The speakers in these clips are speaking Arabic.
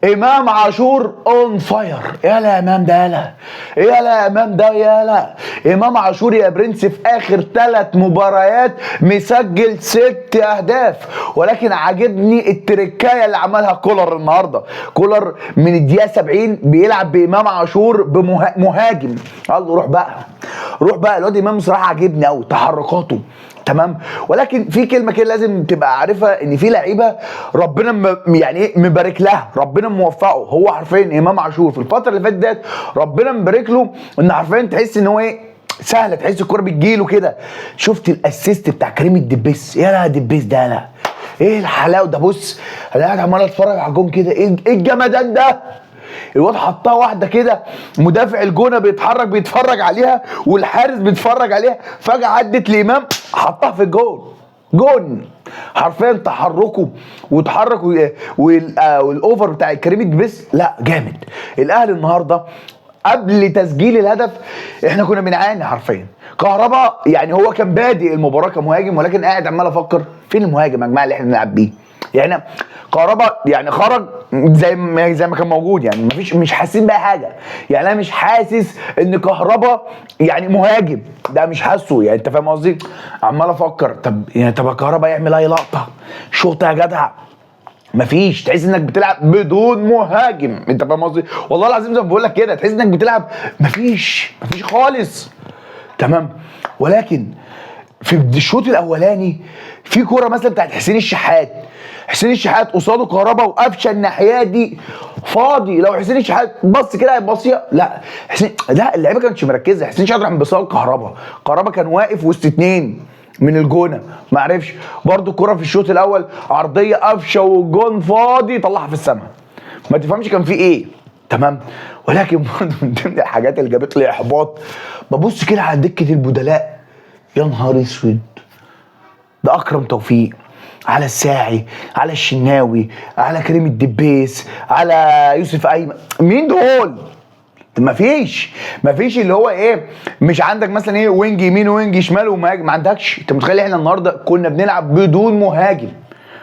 امام عاشور اون فاير. يالا يا امام ده، يالا يالا يا امام ده، يالا امام عاشور يا برنس في اخر 3 مباريات مسجل 6 اهداف. ولكن عاجبني التركايه اللي عملها كولر النهارده. كولر من الدقيقه 70 بيلعب بامام عاشور بمهاجم. الله، روح بقى روح بقى. الواد امام بصراحه عاجبني قوي تحركاته، تمام. ولكن في كلمه كده لازم تبقى عارفها، ان في لعيبه ربنا يعني ايه مبارك لها، ربنا موفقه. هو حرفيا امام عاشور في الفتره اللي فاتت ديت ربنا مبارك له، ان حرفيا تحس ان هو ايه، سهله، تحس الكوره بتجيله كده. شفت الاسيست بتاع كريم الدبيس؟ يا دبيس ده، لا ايه الحلاوه ده. بص انا قاعد عمال اتفرج على الجون كده، ايه الجمدان ده. الواد حطها واحده كده، مدافع الجونه بيتفرج عليها، والحارس بيتفرج عليها، فجاه عدت لامام حطها في الجون. جون حرفيا. تحركه وتحرك والاوفر بتاع كريم الدبيس، لا جامد. الاهلي النهارده قبل تسجيل الهدف احنا كنا بنعاني حرفيا. كهربا يعني هو كان بادئ المباراه كمهاجم، ولكن قاعد عمال افكر فين المهاجم يا جماعه اللي احنا بنلعب بيه. يعني كهربا يعني خرج زي ما كان موجود، يعني مش حاسين باي حاجه. يعني انا مش حاسس ان كهربا يعني مهاجم، ده مش حاسه. يعني انت فاهم قصدي؟ عمال افكر طب كهربا يعمل اي لقطه شوطه يا جدع، مفيش. تحس انك بتلعب بدون مهاجم. انت فاهم قصدي؟ والله العظيم زي ما بقول لك كده، تحس انك بتلعب مفيش خالص، تمام. ولكن في الشوط الاولاني في كوره مثلا بتاعت حسين الشحات قصاده كهربا وقفشه الناحيه دي فاضي. لو حسين الشحات بص كده هيبصيها، لا لا اللعيبه ما كانتش مركزه. حسين الشحات راح مبصها كهربا كان واقف وسط 2 من الجونه، ما عرفش. برده الكوره في الشوط الاول عرضيه قفشه والجون فاضي، طلعها في السماء، ما تفهمش كان في ايه، تمام. ولكن برضه من ضمن الحاجات اللي جابت لي احباط، ببص كده على دكه البدلاء، يا نهار اسود، ده اكرم توفيق، على الساعي، على الشناوي، على كريم الدبيس، على يوسف ايمن. مين دول؟ مفيش اللي هو ايه، مش عندك مثلا ايه وينج يمين وينج شمال ومهاجم، ما عندكش. انت متخيل احنا النهارده كنا بنلعب بدون مهاجم؟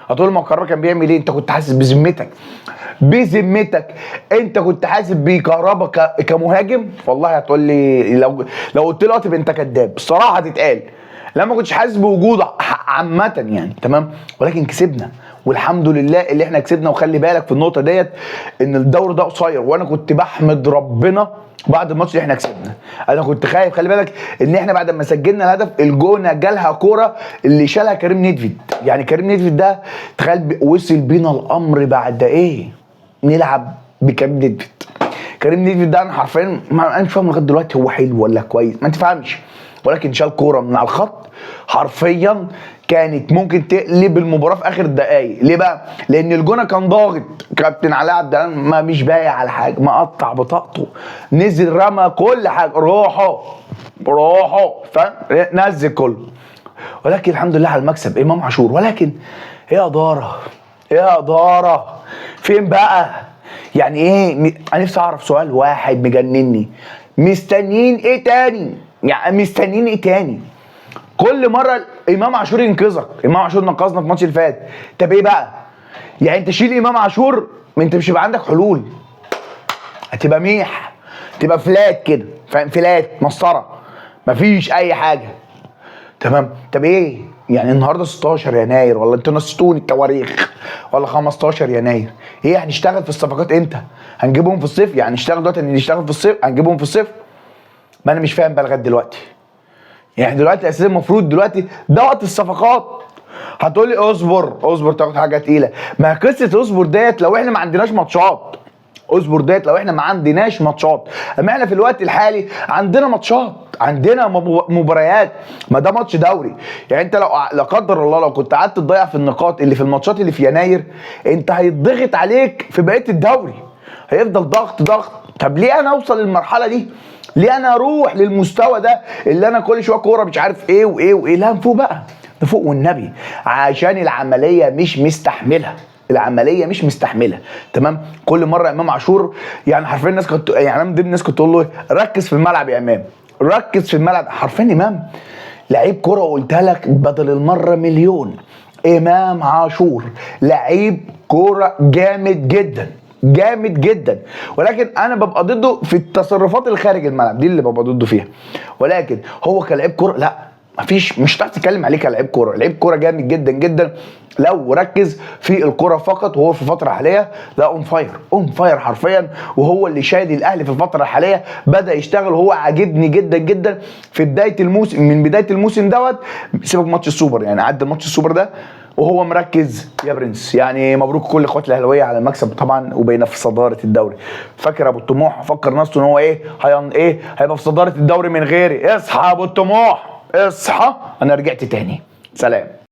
هتقول ما القرار كان بيعمل ايه؟ انت كنت حاسس بذمتك انت كنت حاسس بكهربا كمهاجم؟ والله هتقول لي لو قلت له تبقى انت كذاب، الصراحه هتتقال. لما كنتش حاسس بوجوده عامه يعني، تمام. ولكن كسبنا والحمد لله اللي احنا كسبنا. وخلي بالك في النقطه ديت ان الدور ده قصير، وانا كنت بحمد ربنا بعد الماتش اللي احنا كسبنا. انا كنت خايف، خلي بالك ان احنا بعد ما سجلنا الهدف الجونه جالها كوره اللي شالها كريم نيدفيد. يعني كريم نيدفيد ده تخيل وصل بينا الامر بعد ايه نلعب بكريم نيدفيد. كريم نيدفيد ده انا حرفيا انا مش فاهم لغايه دلوقتي هو حلو ولا كويس، ما تفهمش. ولكن شال كوره من على الخط حرفيا كانت ممكن تقلب المباراه في اخر الدقايق. ليه بقى؟ لان الجونه كان ضاغط، كابتن علاء عبد العال ما مش بايع على حاجه، مقطع بطاقته، نزل رمى كل حاجه، روحوا فاهم، نزل كله. ولكن الحمد لله على المكسب امام عاشور. ولكن ايه اداره فين بقى؟ يعني ايه؟ انا نفسي اعرف سؤال واحد مجنني، مستنيين ايه تاني؟ يعني مستنيين ايه تاني؟ كل مره امام عاشور ينقذك، امام عاشور نقذنا في الماتش اللي فات. طب ايه بقى؟ يعني انت شيل امام عاشور، ما انت مش هيبقى عندك حلول، هتبقى ميح، تبقى فلات كده، فاهم؟ فلات مسطره، مفيش اي حاجه، تمام. طب ايه يعني النهارده 16 يناير، ولا انتوا نسيتوني التواريخ، ولا 15 يناير؟ ايه هنشتغل في الصفقات امتى؟ هنجيبهم في الصيف؟ يعني نشتغل دلوقتي نشتغل في الصيف، هنجيبهم في الصيف؟ ما انا مش فاهم بقى لغايه دلوقتي. يعني دلوقتي اساسا المفروض دلوقتي ده وقت الصفقات. هتقول لي اصبر تاخد حاجه تقيله. ما قصه اصبر ديت لو احنا ما عندناش ماتشات، اما احنا في الوقت الحالي عندنا ماتشات، عندنا مباريات. ما ده ماتش دوري. يعني انت لو لا قدر الله لو كنت قعدت تضيع في النقاط اللي في الماتشات اللي في يناير، انت هيتضغط عليك في بقيه الدوري، هيفضل ضغط. طب ليه انا اوصل للمرحله دي؟ ليه انا اروح للمستوى ده اللي انا كل شويه كوره مش عارف ايه وايه؟ لا نفوق بقى، نفوق والنبي، عشان العمليه مش مستحمله، تمام. كل مره امام عاشور يعني حرفيا الناس كنت، يعني انا من ضمن الناس كنت اقول له ركز في الملعب يا امام، ركز في الملعب. حرفيا امام لعيب كوره، قلتها لك بدل المره مليون، امام عاشور لعيب كوره جامد جدا، جامد جدا، ولكن انا ببقى ضده في التصرفات اللي خارج الملعب، دي اللي ببقى ضده فيها. ولكن هو كلاعب كوره لا، مفيش، مش هتعرف تتكلم عليه كلاعب كوره. لعيب كوره جامد جدا جدا لو ركز في الكوره فقط، وهو في الفتره الحاليه لا اون فاير، اون فاير حرفيا، وهو اللي شايل الاهلي في الفتره الحاليه. بدا يشتغل وهو عاجبني جدا جدا في بدايه الموسم، من بدايه الموسم دوت. سيبك ماتش السوبر، يعني عدى ماتش السوبر ده وهو مركز يا برنس. يعني مبروك كل اخوات الاهلاويه على المكسب طبعا، وبقينا في صداره الدوري. فاكر ابو الطموح فكر نفسه ان هو ايه هيبقى في صداره الدوري من غيري. اصحى يا ابو الطموح، اصحى، انا رجعت تاني. سلام.